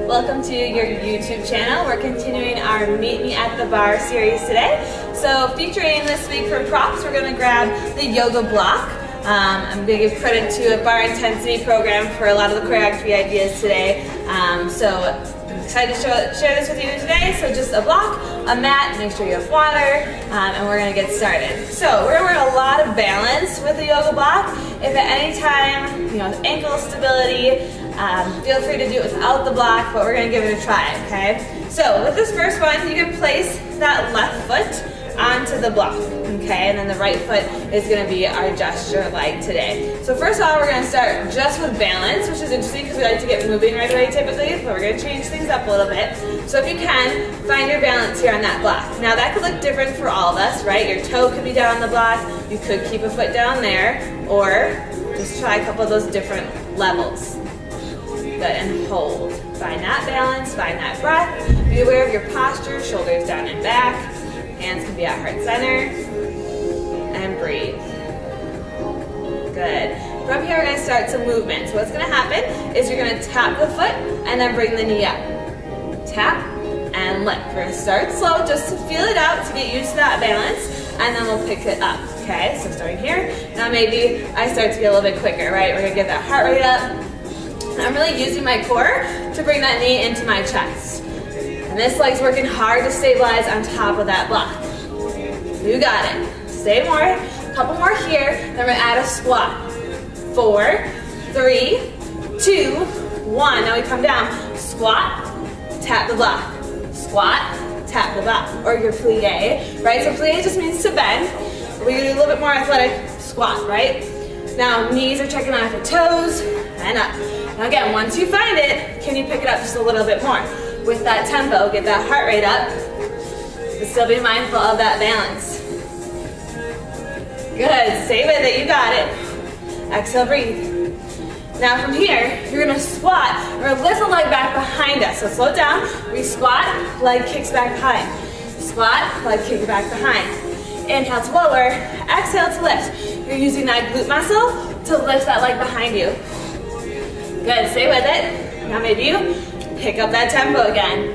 Welcome to your YouTube channel. We're continuing our Meet Me at the Bar series today. So featuring this week for props, we're going to grab the yoga block. I'm going to give credit to a Barre Intensity program for a lot of the choreography ideas today. So I'm excited to share this with you today. So just a block, a mat, make sure you have water, and we're going to get started. So we're going to work a lot of balance with the yoga block. If at any time, ankle stability, feel free to do it without the block, but we're going to give it a try, okay? So with this first one, you can place that left foot onto the block, okay? And then the right foot is going to be our gesture leg today. So first of all, we're going to start just with balance, which is interesting because we like to get moving right away typically, but we're going to change things up a little bit. So if you can, find your balance here on that block. Now that could look different for all of us, right? Your toe could be down on the block, you could keep a foot down there, or just try a couple of those different levels. Good, and hold. Find that balance, find that breath. Be aware of your posture, shoulders down and back. Hands can be at heart center. And breathe. Good. From here, we're going to start some movement. So what's going to happen is you're going to tap the foot and then bring the knee up. Tap and lift. We're going to start slow just to feel it out, to get used to that balance, and then we'll pick it up. Okay, so starting here. Now maybe I start to get a little bit quicker, right? We're going to get that heart rate up. I'm really using my core to bring that knee into my chest. And this leg's working hard to stabilize on top of that block. You got it. Stay more. A couple more here. Then we're going to add a squat. 4, 3, 2, 1. Now we come down. Squat, tap the block. Squat, tap the block. Or your plie, right? So plie just means to bend. We do a little bit more athletic squat, right? Now knees are checking off your toes and up. Now again, once you find it, can you pick it up just a little bit more? With that tempo, get that heart rate up, but still be mindful of that balance. Good, stay with it, you got it. Exhale, breathe. Now from here, you're gonna squat. We're gonna lift the leg back behind us. So slow down, we squat, leg kicks back behind. Squat, leg kicks back behind. Inhale to lower, exhale to lift. You're using that glute muscle to lift that leg behind you. Good, stay with it. Now maybe you pick up that tempo again.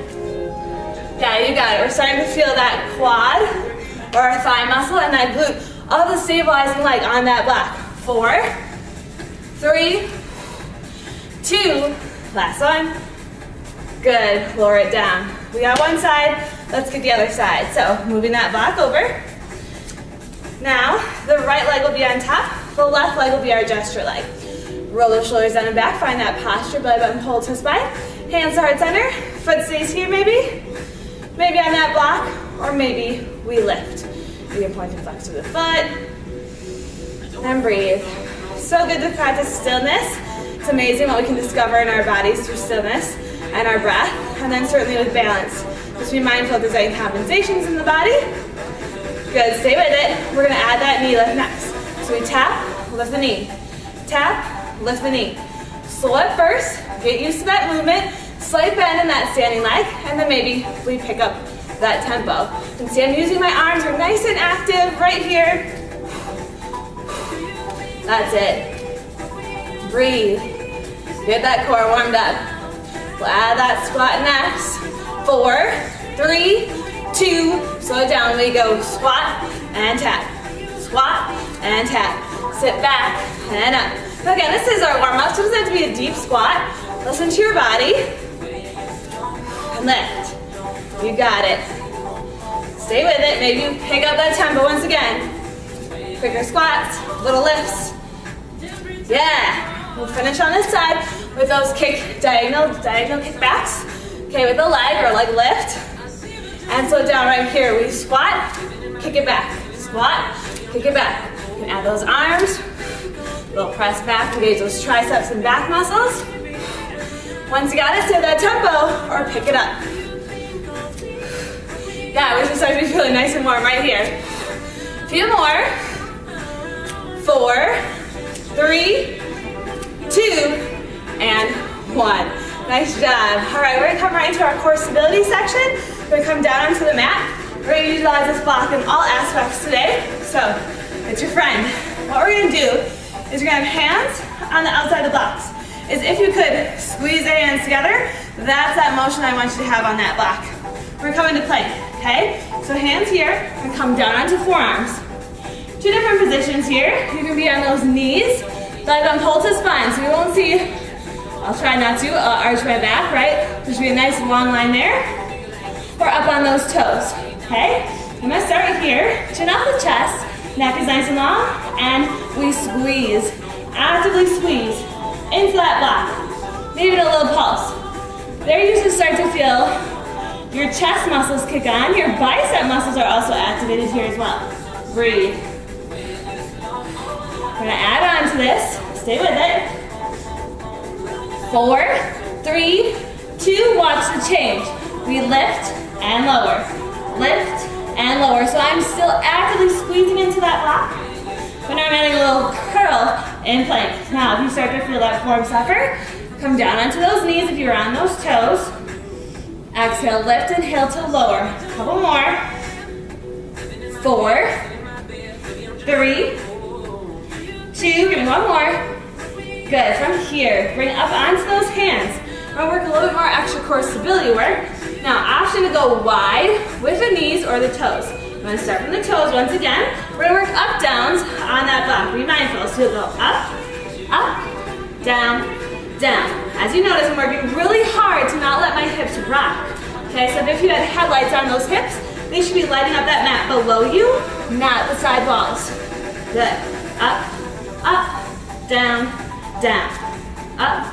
Yeah, you got it. We're starting to feel that quad or our thigh muscle and that glute of the stabilizing leg on that block. 4, 3, 2, last one. Good, lower it down. We got one side, let's get the other side. So moving that block over. Now, the right leg will be on top, the left leg will be our gesture leg. Roll the shoulders down and back, find that posture, belly button pull to spine. Hands to heart center, foot stays here maybe. Maybe on that block, or maybe we lift. You can point and flex to the foot. And breathe. So good to practice stillness. It's amazing what we can discover in our bodies through stillness and our breath. And then certainly with balance. Just be mindful if there's any compensations in the body. Good, stay with it. We're gonna add that knee lift next. So we tap, lift the knee. Tap, lift the knee. Slow at first, get used to that movement, slight bend in that standing leg, and then maybe we pick up that tempo. You can see I'm using my arms, we're nice and active right here. That's it. Breathe. Get that core warmed up. We'll add that squat next. 4, 3, 2, slow it down. We go squat and tap. Squat and tap. Sit back and up. So again, this is our warm-up, so it doesn't have to be a deep squat. Listen to your body. And lift. You got it. Stay with it. Maybe you pick up that tempo once again. Quicker squats, little lifts. Yeah. We'll finish on this side with those diagonal kickbacks. Okay, with the leg or leg lift. And slow down right here. We squat, kick it back. Squat, kick it back. You can add those arms. Little press back, engage those triceps and back muscles. Once you got it, stay that tempo or pick it up. Yeah, we're just starting to be feeling nice and warm right here. A few more. 4, 3, 2, and 1. Nice job. All right, we're gonna come right into our core stability section. We're gonna come down onto the mat. We're gonna utilize this block in all aspects today. So, it's your friend. What we're gonna do is you're gonna have hands on the outside of the blocks. Is if you could squeeze the hands together, That's that motion I want you to have on that block. We're coming to plank, okay? So hands here, and come down onto forearms. Two different positions here. You can be on those knees, like on pole to spine, so you won't see, I'll try not to, arch my back, right? There should be a nice long line there. Or up on those toes, okay? I'm gonna start right here, chin off the chest, neck is nice and long, and we squeeze, actively squeeze into that block. Maybe a little pulse. There you should start to feel your chest muscles kick on, your bicep muscles are also activated here as well. Breathe. We're gonna add on to this, stay with it. 4, 3, 2, watch the change. We lift and lower, lift and lower. So I'm still actively squeezing into that block, but now I'm adding a little curl in plank. Now, if you start to feel that form suffer, come down onto those knees if you're on those toes. Exhale, lift, inhale to lower. A couple more. 4, 3, 2, give me one more. Good, from here, bring up onto those hands. We're gonna work a little bit more extra core stability work. Now, option to go wide with the knees or the toes. I'm gonna start from the toes once again. We're gonna work up downs on that block. Be mindful, so you'll go up, up, down, down. As you notice, I'm working really hard to not let my hips rock. Okay, so if you had headlights on those hips, they should be lighting up that mat below you, not the side walls. Good, up, up, down, down, up,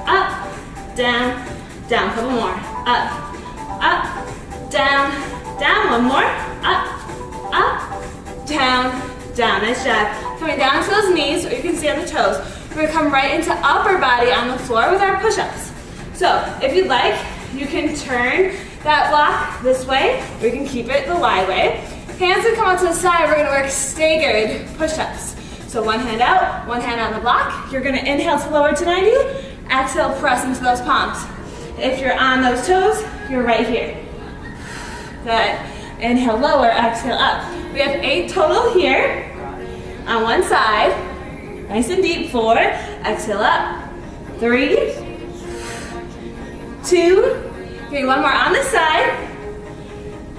up, down, down. Couple more. Up, up, down, down. One more. Up, up, down, down. Nice job. Coming down to those knees, or you can see on the toes. We're gonna come right into upper body on the floor with our push-ups. So if you'd like, you can turn that block this way, or you can keep it the wide way. Hands will come out to the side. We're gonna work staggered push-ups. So one hand out, one hand on the block. You're gonna inhale to lower to 90. Exhale, press into those palms. If you're on those toes, you're right here. Good. Inhale, lower, exhale, up. We have 8 total here on one side. Nice and deep. 4, exhale up. 3, 2, okay, one more on this side.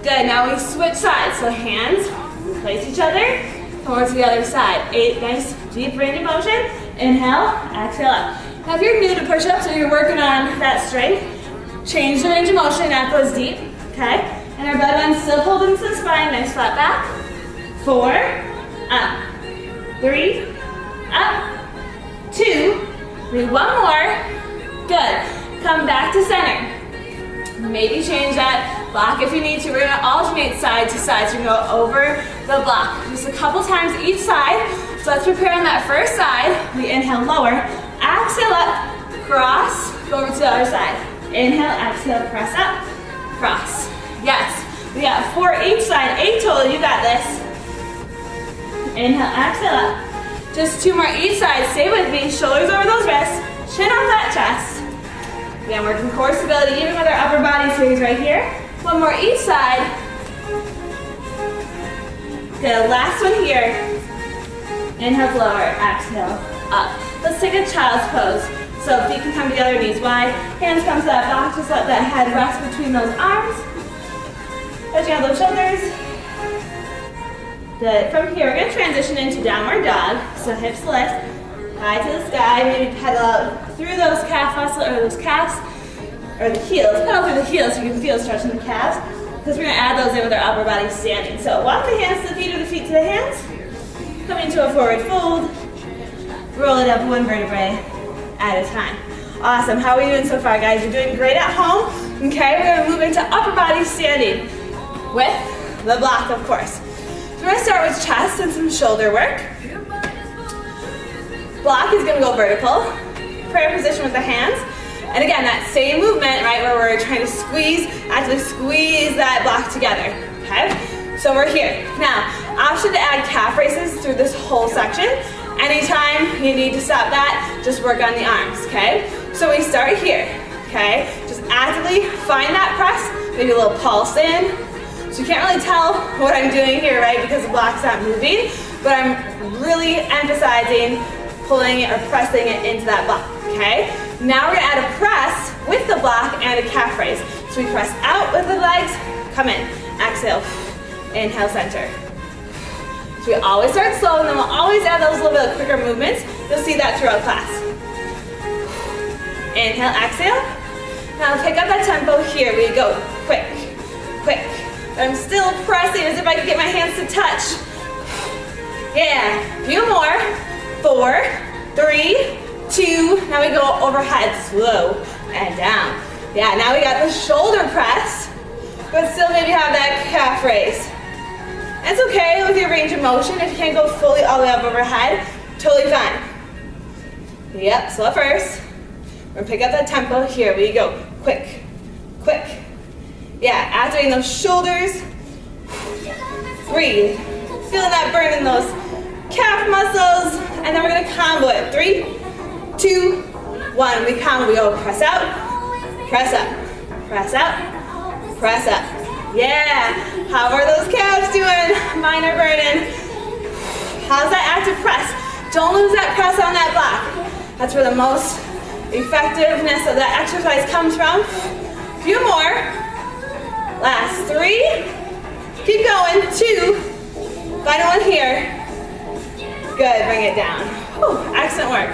Good, now we switch sides. So hands place each other, come over to the other side. 8, nice deep range of motion. Inhale, exhale up. Now if you're new to push-ups or you're working on that strength, change the range of motion, that goes deep, okay? And our belly button still pulled into the spine, nice flat back. 4, up. 3, up. 2, do one more. Good. Come back to center. Maybe change that block if you need to. We're gonna alternate side to side, so you can go over the block. Just a couple times each side. So let's prepare on that first side. We inhale, lower. Exhale up, cross, go over to the other side. Inhale, exhale, press up, cross. Yes, we got 4 each side, 8 total, you got this. Inhale, exhale up. Just 2 more each side, stay with me, shoulders over those wrists, chin off that chest. Again, working core stability, even with our upper body series right here. 1 more each side. Good, last one here. Inhale, lower, exhale, up. Let's take a child's pose. So feet can come together, knees wide, hands come to that back, just let that head rest between those arms. Touching out those shoulders. Good. From here, we're gonna transition into downward dog. So hips lift, high to the sky, maybe pedal out through those calf muscles, or those calves, or the heels. Pedal through the heels so you can feel stretching the calves, because we're gonna add those in with our upper body standing. So walk the hands to the feet or the feet to the hands. Coming to a forward fold. Roll it up 1 vertebrae at a time. Awesome, how are we doing so far, guys? You're doing great at home. Okay, we're gonna move into upper body standing with the block, of course. So we're gonna start with chest and some shoulder work. Block is gonna go vertical. Prayer position with the hands. And again, that same movement, right, where we're trying to squeeze, actually squeeze that block together, okay? So we're here. Now, option to add calf raises through this whole section. Anytime you need to stop that, just work on the arms, okay? So we start here, okay? Just actively find that press, maybe a little pulse in. So you can't really tell what I'm doing here, right, because the block's not moving, but I'm really emphasizing pulling it or pressing it into that block, okay? Now we're gonna add a press with the block and a calf raise. So we press out with the legs, come in, exhale, inhale, center. So we always start slow, and then we'll always add those little bit of quicker movements. You'll see that throughout class. Inhale, exhale. Now pick up that tempo. Here we go. Quick, quick. But I'm still pressing as if I could get my hands to touch. Yeah, a few more. 4, 3, 2. Now we go overhead, slow and down. Yeah, now we got the shoulder press, but still maybe have that calf raise. It's okay with your range of motion. If you can't go fully all the way up overhead, totally fine. Yep, slow first. We're gonna pick up that tempo. Here we go. Quick, quick. Yeah, activating those shoulders. Breathe. Feeling that burn in those calf muscles. And then we're gonna combo it. 3, 2, 1. We combo. We go press out, press up, press out, press up. Yeah. How are those calves doing? Mine are burning. How's that active press? Don't lose that press on that block. That's where the most effectiveness of that exercise comes from. A few more. Last 3. Keep going. 2. Final one here. Good. Bring it down. Whew, excellent work.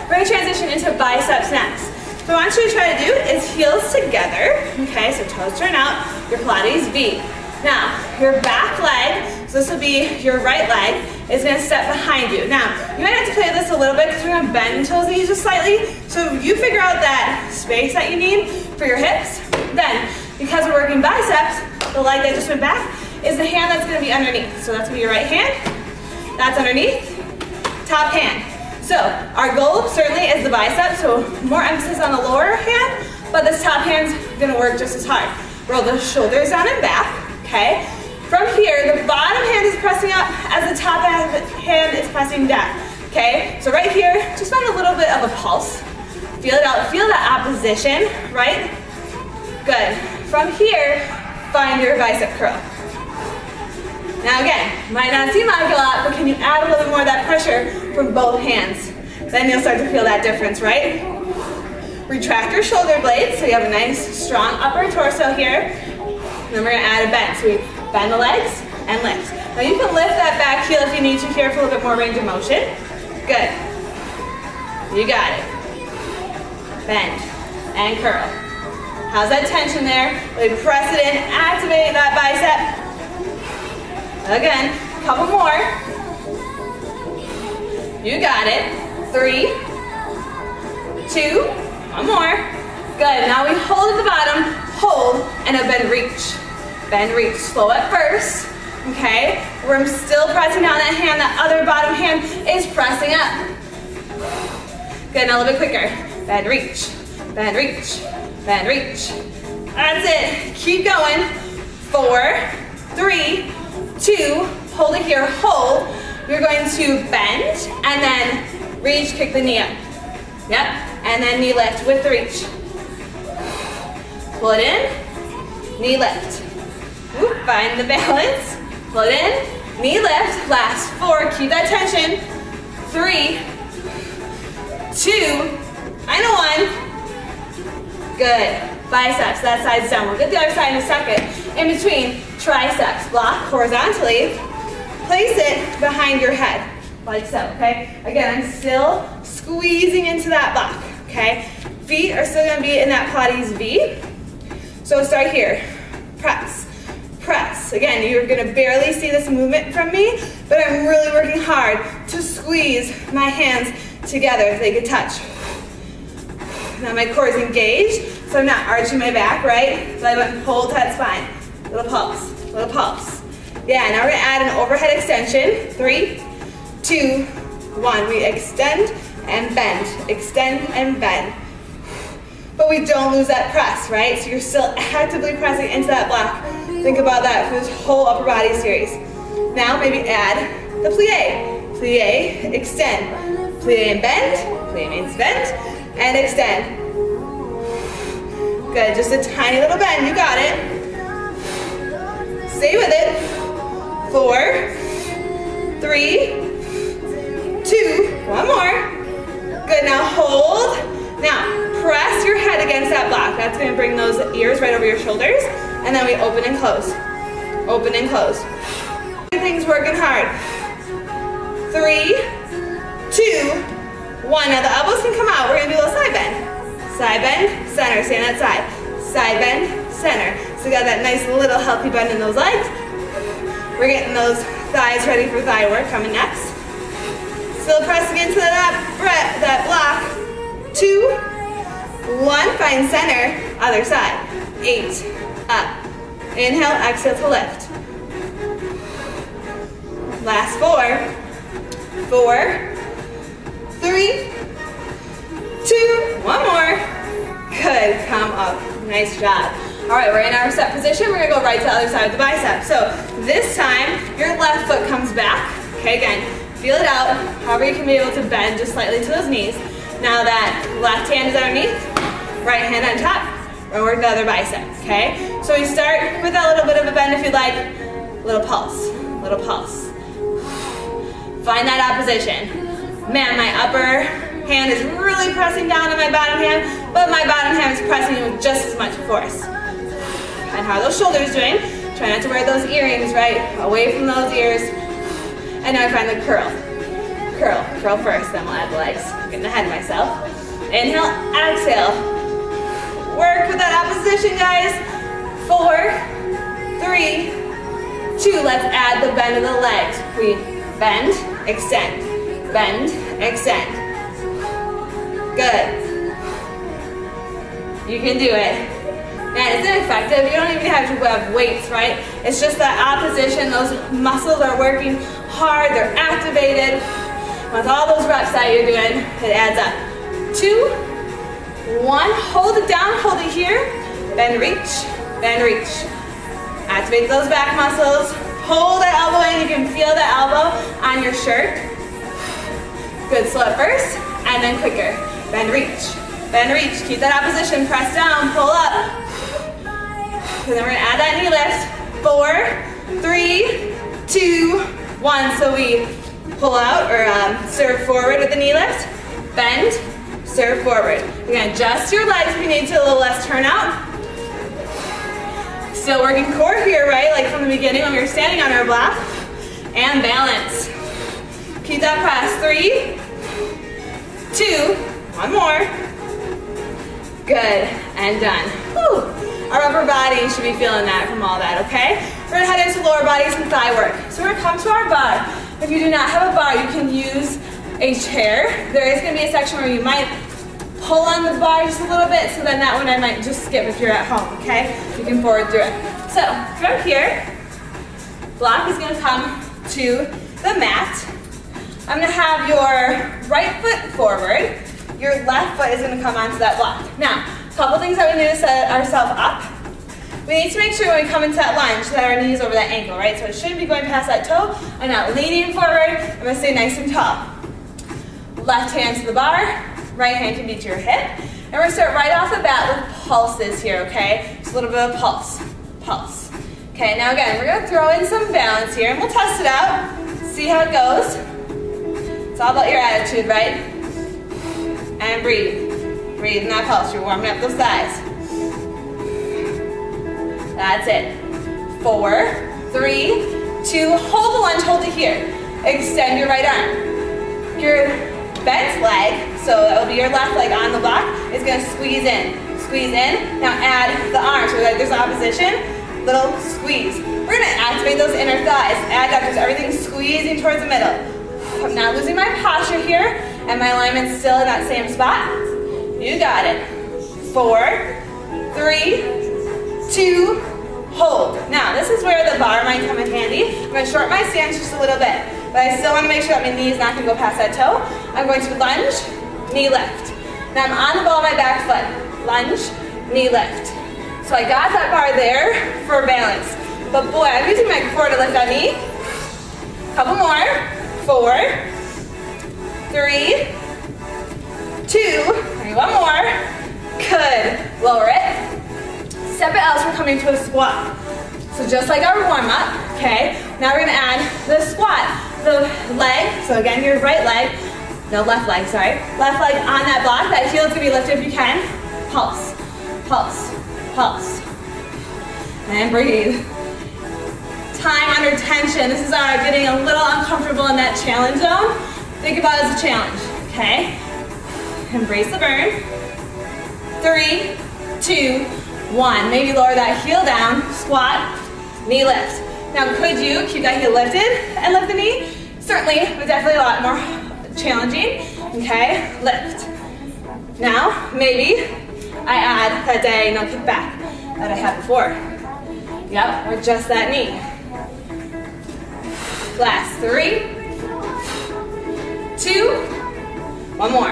We're going to transition into biceps next. So what I want you to try to do is heels together. Okay, so toes turn out. Your Pilates V. Now, your back leg, so this will be your right leg, is going to step behind you. Now, you might have to play this a little bit because we're going to bend toes knees just slightly. So you figure out that space that you need for your hips. Then, because we're working biceps, the leg that just went back is the hand that's going to be underneath. So that's going to be your right hand. That's underneath. Top hand. So our goal certainly is the bicep, so more emphasis on the lower hand, but this top hand's going to work just as hard. Roll the shoulders down and back. Okay, from here, the bottom hand is pressing up as the top hand is pressing down. Okay, so right here, just find a little bit of a pulse. Feel it out, feel that opposition, right? Good. From here, find your bicep curl. Now again, might not seem like a lot, but can you add a little bit more of that pressure from both hands? Then you'll start to feel that difference, right? Retract your shoulder blades so you have a nice, strong upper torso here. And then we're going to add a bend. So we bend the legs and lift. Now you can lift that back heel if you need to here for a little bit more range of motion. Good. You got it. Bend and curl. How's that tension there? Really press it in, activate that bicep. Again, a couple more. You got it. 3, 2, 1 more. Good, now we hold at the bottom, hold, and a bend reach. Bend reach, slow at first, okay? Where I'm still pressing down that hand, that other bottom hand is pressing up. Good, now a little bit quicker. Bend reach, bend reach, bend reach. That's it, keep going. 4, 3, 2, hold it here, hold. You're going to bend, and then reach, kick the knee up. Yep, and then knee lift with the reach. Pull it in, knee lift. Ooh, find the balance. Pull it in, knee lift. Last 4, keep that tension. 3, 2, final 1. Good. Biceps, that side's down. We'll get the other side in a second. In between, triceps, block horizontally. Place it behind your head, like so, okay? Again, I'm still squeezing into that block, okay? Feet are still gonna be in that Pilates V. So start here, press, press. Again, you're gonna barely see this movement from me, but I'm really working hard to squeeze my hands together if they could touch. Now my core is engaged, so I'm not arching my back, right? So I went and hold that spine. Little pulse, little pulse. Yeah, now we're gonna add an overhead extension. 3, 2, 1. We extend and bend, extend and bend. But we don't lose that press, right? So you're still actively pressing into that block. Think about that for this whole upper body series. Now maybe add the plie. Plie, extend. Plie and bend, plie means bend, and extend. Good, just a tiny little bend, you got it. Stay with it. 4, 3, 2, 1 more. Good, now hold. Now press your head head against that block. That's gonna bring those ears right over your shoulders. And then we open and close. Open and close. Everything's working hard. 3, 2, 1. Now the elbows can come out. We're gonna do a little side bend. Side bend, center, stay on that side. Side bend, center. So we got that nice little healthy bend in those legs. We're getting those thighs ready for thigh work coming next. Still pressing into that block. 2, 1, find center, other side. 8, up. Inhale, exhale to lift. Last 4, 4, 3, 2, 1 more. Good, come up. Nice job. All right, we're in our set position. We're gonna go right to the other side of the bicep. So this time, your left foot comes back. Okay, again, feel it out. However you can be able to bend just slightly to those knees. Now that left hand is underneath, right hand on top, we're working the other bicep, okay? So we start with a little bit of a bend if you'd like. Little pulse, little pulse. Find that opposition. Man, my upper hand is really pressing down on my bottom hand, but my bottom hand is pressing with just as much force. And how are those shoulders doing? Try not to wear those earrings, right? Away from those ears. And now I find the curl. Curl, curl first, then we'll add the legs. I'm getting ahead of myself. Inhale, exhale. Work with that opposition, guys. 4, 3, 2. Let's add the bend of the legs. We bend, extend, bend, extend. Good. You can do it. Man, it's ineffective. You don't even have to have weights, right? It's just that opposition. Those muscles are working hard. They're activated. With all those reps that you're doing, it adds up. 2, 1. Hold it down. Hold it here. Bend, reach. Bend, reach. Activate those back muscles. Hold that elbow in. You can feel the elbow on your shirt. Good. Slow it first, and then quicker. Bend, reach. Bend, reach. Keep that opposition. Press down. Pull up. And then we're gonna add that knee lift. 4, 3, 2, 1. So we pull out or serve forward with the knee lift. Bend, serve forward. You're gonna adjust your legs if you need to, a little less turnout. Still working core here, right? Like from the beginning when we were standing on our block. And balance. Keep that press. 3, 2, 1 more. Good, and done. Whew. Our upper body should be feeling that from all that, okay? We're gonna head into lower body, some thigh work. So we're gonna come to our bar. If you do not have a bar, you can use a chair. There is gonna be a section where you might pull on the bar just a little bit, so then that one I might just skip if you're at home, okay? You can forward through it. So from here, block is gonna come to the mat. I'm gonna have your right foot forward. Your left foot is gonna come onto that block. Now, a couple things that we need to set ourselves up. We need to make sure when we come into that lunge that our knee is over that ankle, right? So it shouldn't be going past that toe. I'm not leaning forward. I'm gonna stay nice and tall. Left hand to the bar, right hand can be to your hip. And we're gonna start right off the bat with pulses here, okay? Just a little bit of pulse, pulse. Okay, now again, we're gonna throw in some balance here and we'll test it out, see how it goes. It's all about your attitude, right? And breathe. Breathe in that pulse. You're warming up those thighs. That's it. 4, 3, 2. Hold the lunge. Hold it here. Extend your right arm. Your bent leg, so that will be your left leg on the block, is going to squeeze in. Squeeze in. Now add the arm. So like there's opposition. Little squeeze. We're going to activate those inner thighs. Adductors. Everything's squeezing towards the middle. I'm not losing my posture here. And my alignment's still in that same spot. You got it. 4, 3, 2, hold. Now, this is where the bar might come in handy. I'm going to shorten my stance just a little bit, but I still want to make sure that my knee is not going to go past that toe. I'm going to lunge, knee lift. Now, I'm on the ball of my back foot. Lunge, knee lift. So I got that bar there for balance. But boy, I'm using my core to lift that knee. Couple more. 4, 3, 2, 1 more. Good. Lower it. Step it out, we're coming to a squat. So just like our warm-up, okay? Now we're gonna add the squat. The leg, so again, your right leg, no, left leg, sorry. Left leg on that block. That heel is gonna be lifted if you can. pulse, pulse, pulse. And breathe. Time under tension. This is our getting a little uncomfortable in that challenge zone. Think about it as a challenge, okay? Embrace the burn. 3, 2, 1. Maybe lower that heel down, squat, knee lift. Now could you keep that heel lifted and lift the knee? Certainly, but definitely a lot more challenging, okay? Lift. Now, maybe I add that diagonal kick back that I had before. Yep, or just that knee. Last 3, 2, 1 more.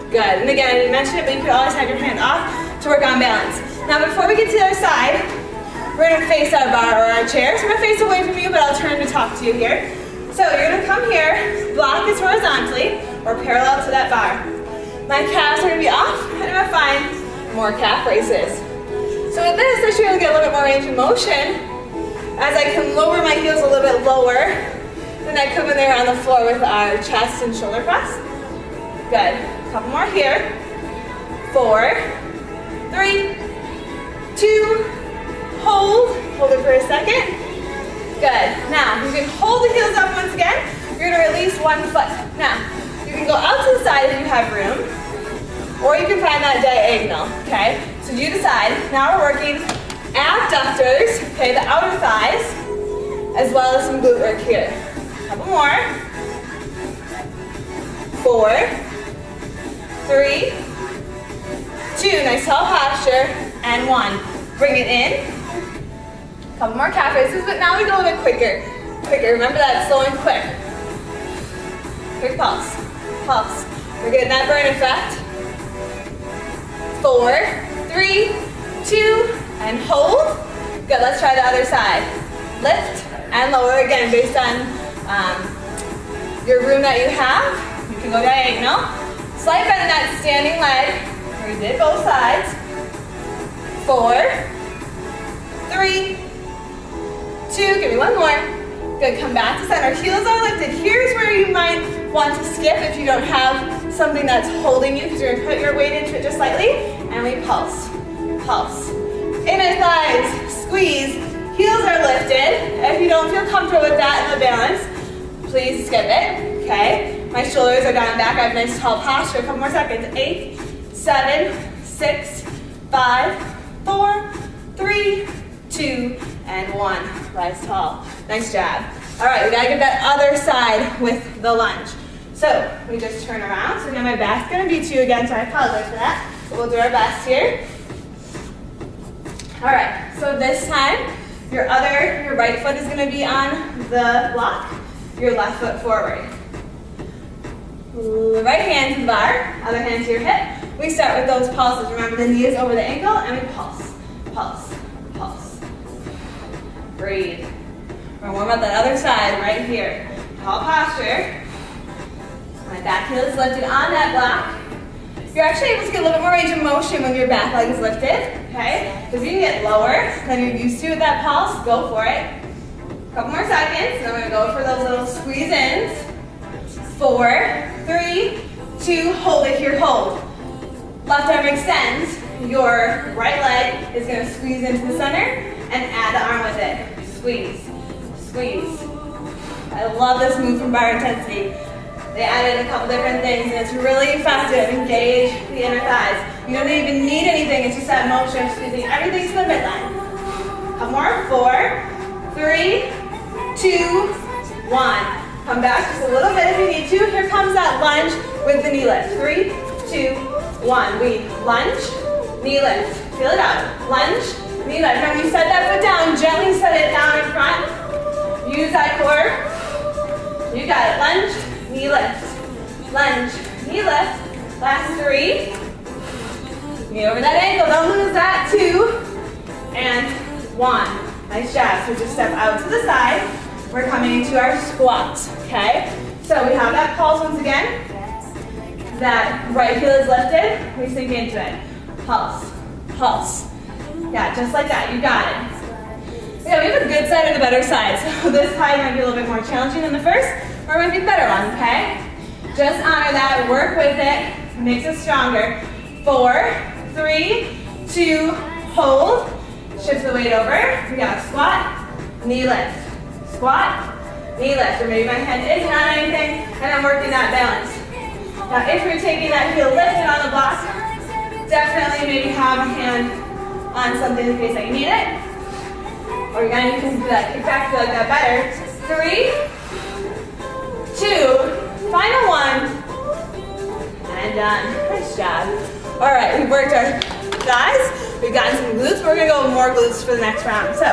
Good, and again, I didn't mention it, but you could always have your hand off to work on balance. Now before we get to the other side, we're gonna face our bar or our chair. So I'm gonna face away from you, but I'll turn to talk to you here. So you're gonna come here, block this horizontally, or parallel to that bar. My calves are gonna be off, and I'm gonna find more calf raises. So with this, I should be able to get a little bit more range of motion as I can lower my heels a little bit lower than I come in there on the floor with our chest and shoulder press. Good. A couple more here. 4, 3, 2, hold. Hold it for a second. Good. Now, you can hold the heels up once again. You're gonna release one foot. Now, you can go out to the side if you have room, or you can find that diagonal, okay? So you decide. Now we're working abductors, okay, the outer thighs, as well as some glute work here. A couple more. 4, 3, 2, nice tall posture, and 1. Bring it in. A couple more calf raises, but now we go a bit quicker. Quicker, remember that, slow and quick. Quick pulse, pulse. We're getting that burn effect. 4, 3, 2, and hold. Good, let's try the other side. Lift and lower again based on your room that you have. You can go diagonal. Slight bend in that standing leg. We did both sides. 4, 3, 2, give me one more. Good, come back to center. Heels are lifted. Here's where you might want to skip if you don't have something that's holding you, because you're gonna put your weight into it just slightly, and we pulse, pulse. Inner thighs, squeeze. Heels are lifted. If you don't feel comfortable with that in the balance, please skip it, okay? My shoulders are down and back. I have nice tall posture. A couple more seconds. 8, 7, 6, 5, 4, 3, 2, and 1. Rise tall. Nice job. All right, we gotta get that other side with the lunge. So we just turn around. So now my back's gonna be to you again, so I apologize for that. But we'll do our best here. All right, so this time, your right foot is gonna be on the block, your left foot forward. Right hand to the bar, other hand to your hip. We start with those pulses. Remember, the knee is over the ankle, and we pulse, pulse, pulse. Breathe. We're gonna warm up that other side right here. Tall posture. My back heel is lifted on that block. You're actually able to get a little bit more range of motion when your back leg is lifted, okay? If you can get lower than you're used to with that pulse, go for it. A couple more seconds, then we're gonna go for those little squeeze ins. 4, 3, 2, hold it here, hold. Left arm extends. Your right leg is gonna squeeze into the center and add the arm with it. Squeeze, squeeze. I love this move from Barre Intensity. They added a couple different things, and it's really effective. Engage the inner thighs. You don't even need anything, it's just that motion of squeezing everything to the midline. Couple more. 4, 3, 2, 1. Come back just a little bit if you need to. Here comes that lunge with the knee lift. 3, 2, 1. We lunge, knee lift. Feel it out. Lunge, knee lift. Now when you set that foot down, gently set it down in front. Use that core. You got it. Lunge, knee lift. Lunge, knee lift. Last 3. Knee over that ankle. Don't lose that. 2 and 1. Nice job. So just step out to the side. We're coming into our squats, okay? So we have that pulse once again. That right heel is lifted. We sink into it. Pulse, pulse. Yeah, just like that. You got it. Yeah, we have a good side and a better side. So this side might be a little bit more challenging than the first, or it might be a better one, okay? Just honor that, work with it, makes us stronger. 4, 3, 2, hold. Shift the weight over. We got squat, knee lift. Squat, knee lift. Or maybe my hand is not anything and I'm working that balance. Now if you're taking that heel lifted on the block, definitely maybe have a hand on something in case that you need it. Or you can do that kick back, feel like that better. 3, 2, final one, and done. Nice job. All right, we've worked our thighs, we've gotten some glutes, but we're gonna go with more glutes for the next round. So,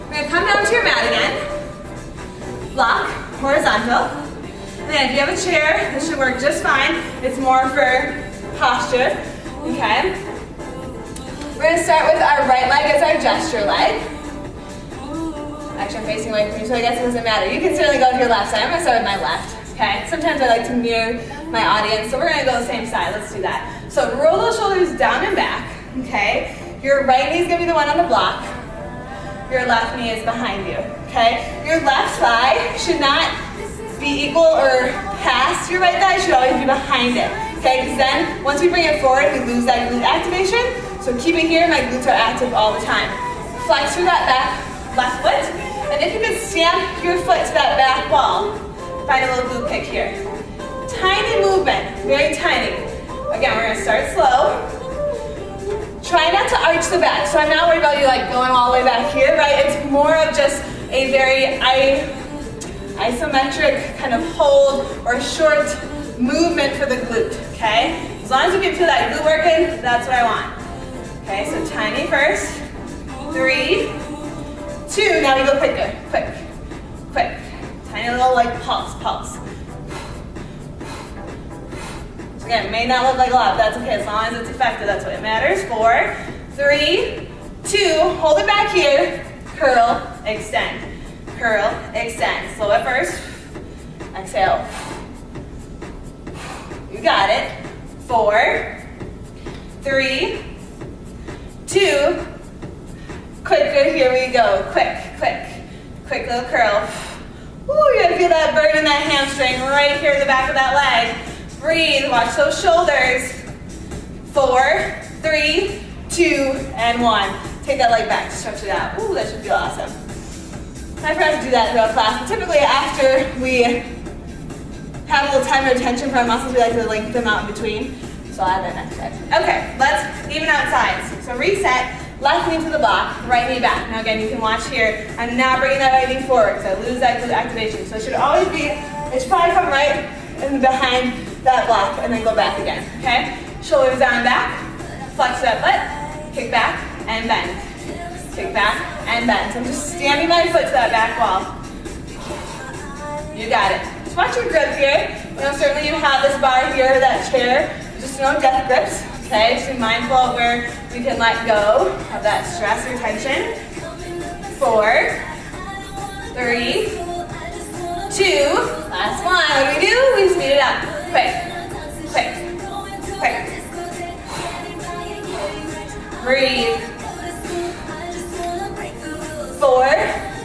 we're gonna come down to your mat again, block, horizontal, and then if you have a chair, this should work just fine. It's more for posture, okay? We're gonna start with our right leg as our gesture leg. Actually, I'm facing away from you, so I guess it doesn't matter. You can certainly go with your left side. I'm gonna start with my left, okay? Sometimes I like to mirror my audience, so we're gonna go the same side. Let's do that. So roll those shoulders down and back, okay? Your right knee is gonna be the one on the block. Your left knee is behind you, okay? Your left thigh should not be equal or past your right thigh, it should always be behind it, okay? Because then, once we bring it forward, we lose that glute activation. So keep it here, my glutes are active all the time. Flex through that back left foot, and if you can stamp your foot to that back wall, find a little glute kick here. Tiny movement, very tiny. Again, we're gonna start slow. Try not to arch the back. So I'm not worried about you like going all the way back here, right? It's more of just a very isometric kind of hold or short movement for the glute, okay? As long as you can feel that glute working, that's what I want. Okay, so tiny first. 3, 2, now we go quicker, quick, quick. Tiny little like pulse. So again, it may not look like a lot, but that's okay. As long as it's effective, that's what matters. 4, 3, 2, hold it back here. Curl, extend. Curl, extend. Slow it first. Exhale. You got it. 4, 3, 2, quicker, here we go. Quick, quick, quick little curl. Ooh, you're gonna feel that burn in that hamstring right here in the back of that leg. Breathe, watch those shoulders. 4, 3, 2, and 1. Take that leg back, stretch it out. Ooh, that should feel awesome. I forgot to do that throughout class, but typically after we have a little time of attention for our muscles, we like to lengthen them out in between. So I'll add that next time. Okay, let's even out sides. So reset, left knee to the block, right knee back. Now again, you can watch here. I'm not bringing that right knee forward because I lose that glute activation. So it should always be, it should probably come right and behind that block and then go back again, okay? Shoulders down and back, flex that butt, kick back and bend. Kick back and bend. So I'm just standing my foot to that back wall. You got it. Just watch your grip here. You know, certainly you have this bar here, that chair. Just no death grips, okay? Just be mindful of where you can let go of that stress or tension. 4, 3, 2, last one. What do? We speed it up. Quick, quick, quick. Breathe. 4,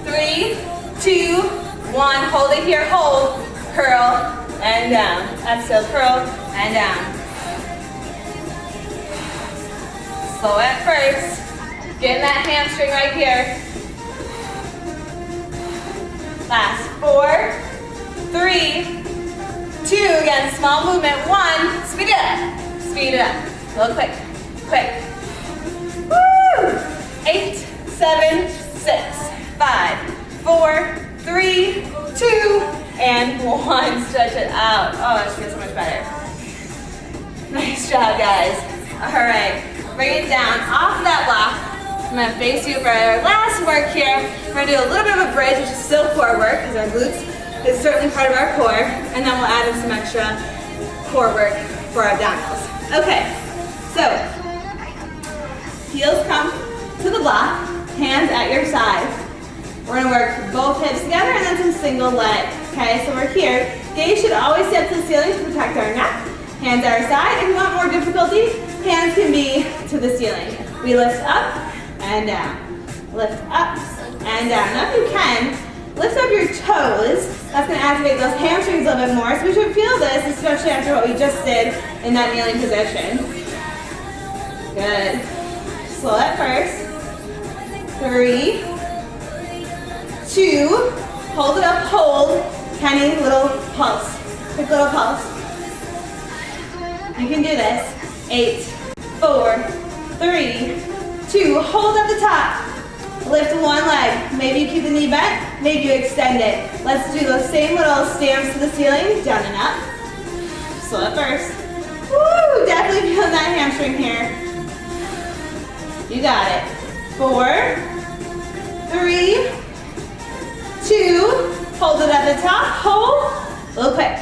3, 2, 1. Hold it here, hold. Curl and down. Exhale, curl and down. Slow at first. Getting that hamstring right here. Last. 4, 3, 2. Again, small movement. 1. Speed it up. Speed it up. A little quick. Quick. Woo! 8, 7, 6, 5, 4, 3, 2, and 1. Stretch it out. Oh, that feels so much better. Nice job, guys. All right. Bring it down off that block. I'm gonna face you for our last work here. We're gonna do a little bit of a bridge, which is still core work, because our glutes is certainly part of our core, and then we'll add in some extra core work for our abdominals. Okay, so heels come to the block, hands at your side. We're gonna work both hips together and then some single leg. Okay, so we're here. Gaze should always step to the ceiling to protect our neck. Hands at our side. If you want more difficulty, hands can be to the ceiling. We lift up and down. Lift up and down. Now if you can, lift up your toes. That's going to activate those hamstrings a little bit more. So we should feel this, especially after what we just did in that kneeling position. Good. Slow at first. 3, 2, hold it up, hold. Tiny little pulse. Quick little pulse. You can do this. 8, 4, 3, 2, hold at the top. Lift one leg. Maybe you keep the knee bent, maybe you extend it. Let's do those same little stamps to the ceiling, down and up. Slow at first. Woo, definitely feeling that hamstring here. You got it. 4, 3, 2, hold it at the top, hold, a little quick.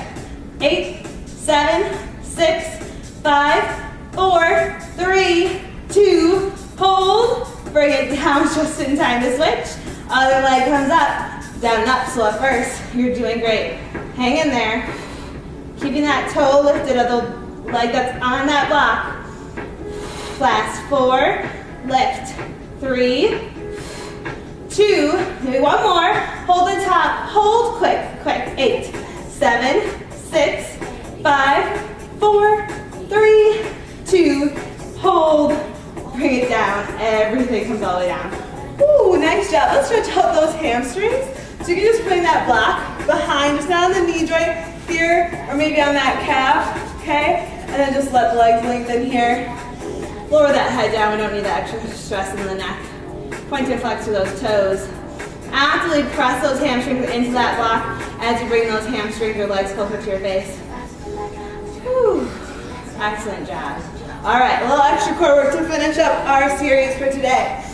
8, 7, 6, 5, 4, 3, 2, hold, bring it down just in time to switch. Other leg comes up, down and up, slow at first. You're doing great. Hang in there. Keeping that toe lifted of the leg that's on that block. Last 4, lift. 3, 2, maybe one more. Hold the top, hold quick, quick. 8, 7, 6, 5, 4, 3, 2, hold. Bring it down. Everything comes all the way down. Ooh, nice job. Let's stretch out those hamstrings. So you can just bring that block behind, just not on the knee joint here, or maybe on that calf, okay? And then just let the legs lengthen here. Lower that head down. We don't need that extra stress in the neck. Point and flex through those toes. Actively press those hamstrings into that block as you bring those hamstrings, your legs closer to your face. Whew. Excellent job. All right, a little extra core work to finish up our series for today.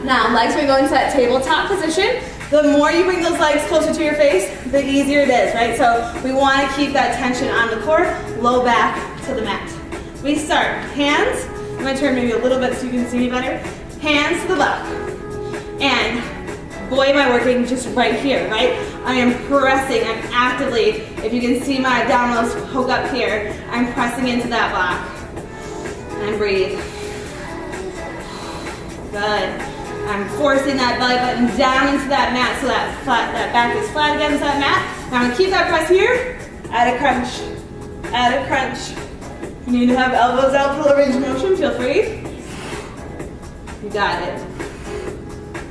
Now, legs are going to that tabletop position. The more you bring those legs closer to your face, the easier it is, right? So we want to keep that tension on the core, low back to the mat. We start, hands, I'm going to turn maybe a little bit so you can see me better. Hands to the left. And boy, am I working just right here, right? I am pressing, I'm actively, if you can see my abdominals poke up here, I'm pressing into that block. And breathe. Good. I'm forcing that belly button down into that mat so that back is flat against that mat. Now I'm going to keep that press here. Add a crunch. Add a crunch. You need to have elbows out for the range of motion. Feel free. You got it.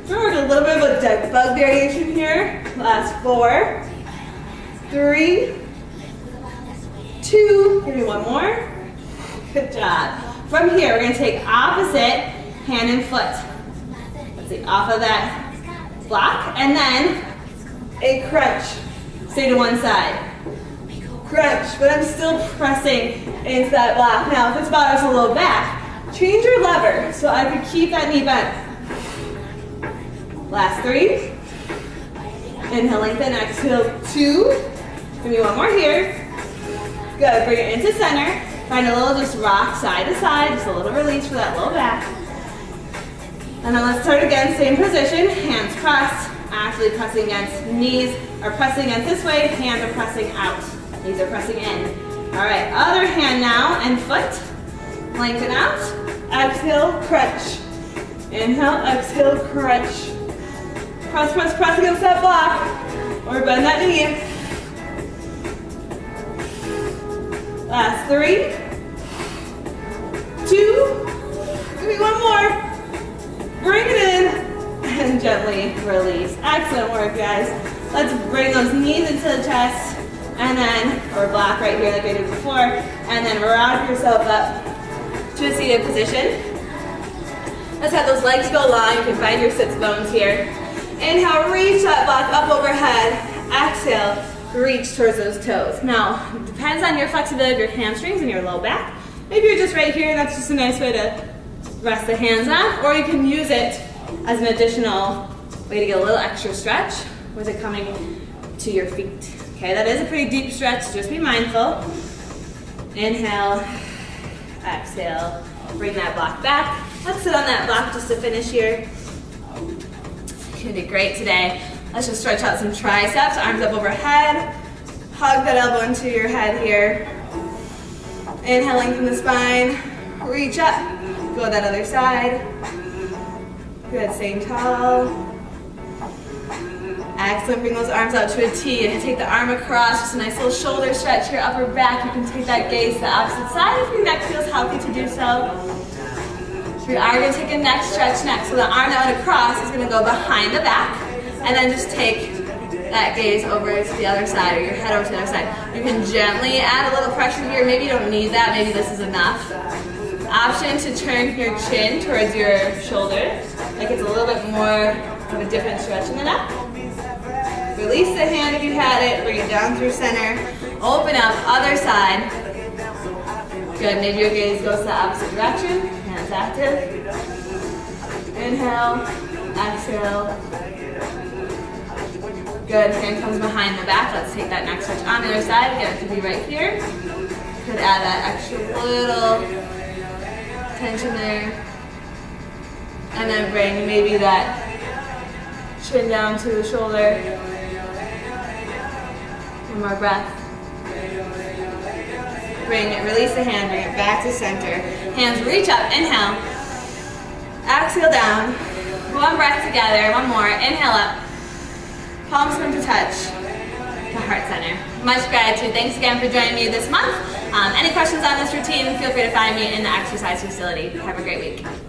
We're working a little bit of a dead bug variation here. Last 4, 3, 2, give me one more. Good job. From here, we're going to take opposite hand and foot. Let's see, off of that block, and then a crunch. Stay to one side. Crunch, but I'm still pressing into that block. Now, if this bothers a little back, change your lever so I can keep that knee bent. Last 3. Inhale, lengthen, exhale, 2. Give me one more here. Good, bring it into center. Find a little just rock side to side, just a little release for that low back. And then let's start again, same position, hands pressed, actually pressing against knees are pressing against this way, hands are pressing out, knees are pressing in. All right, other hand now and foot, lengthen out, exhale, crunch. Inhale, exhale, crunch. Press, press, press against that block, or bend that knee. Last 3, 2, give me one more. Bring it in and gently release. Excellent work, guys. Let's bring those knees into the chest and then, or block right here like I did before, and then rock yourself up to a seated position. Let's have those legs go long. You can find your sits bones here. Inhale, reach that block up overhead. Exhale, reach towards those toes. Now, it depends on your flexibility of your hamstrings and your low back. Maybe you're just right here and that's just a nice way to rest the hands on, or you can use it as an additional way to get a little extra stretch with it coming to your feet. Okay, that is a pretty deep stretch, just be mindful. Inhale, exhale, bring that block back. Let's sit on that block just to finish here. You did great today. Let's just stretch out some triceps, arms up overhead. Hug that elbow into your head here. Inhale, lengthen the spine. Reach up. Go that other side. Good, staying tall. Excellent, bring those arms out to a T. Take the arm across, just a nice little shoulder stretch here, upper back. You can take that gaze to the opposite side if your neck feels healthy to do so. So we are going to take a neck stretch next. So the arm that went across is going to go behind the back, and then just take that gaze over to the other side, or your head over to the other side. You can gently add a little pressure here. Maybe you don't need that. Maybe this is enough. Option to turn your chin towards your shoulder, like it's a little bit more of a different stretch in the neck. Release the hand if you had it. Bring it down through center. Open up, other side. Good. Maybe your gaze goes to the opposite direction. Hands active. Inhale. Exhale. Good. Hand comes behind the back. Let's take that neck stretch on the other side. Again, it could be right here. Could add that extra little tension there. And then bring maybe that chin down to the shoulder. One more breath. Bring it, release the hand, bring it back to center. Hands reach up, inhale. Exhale down. One breath together, one more. Inhale up. Palms come to touch. To heart center. Much gratitude. Thanks again for joining me this month. Any questions on this routine, feel free to find me in the exercise facility. Have a great week.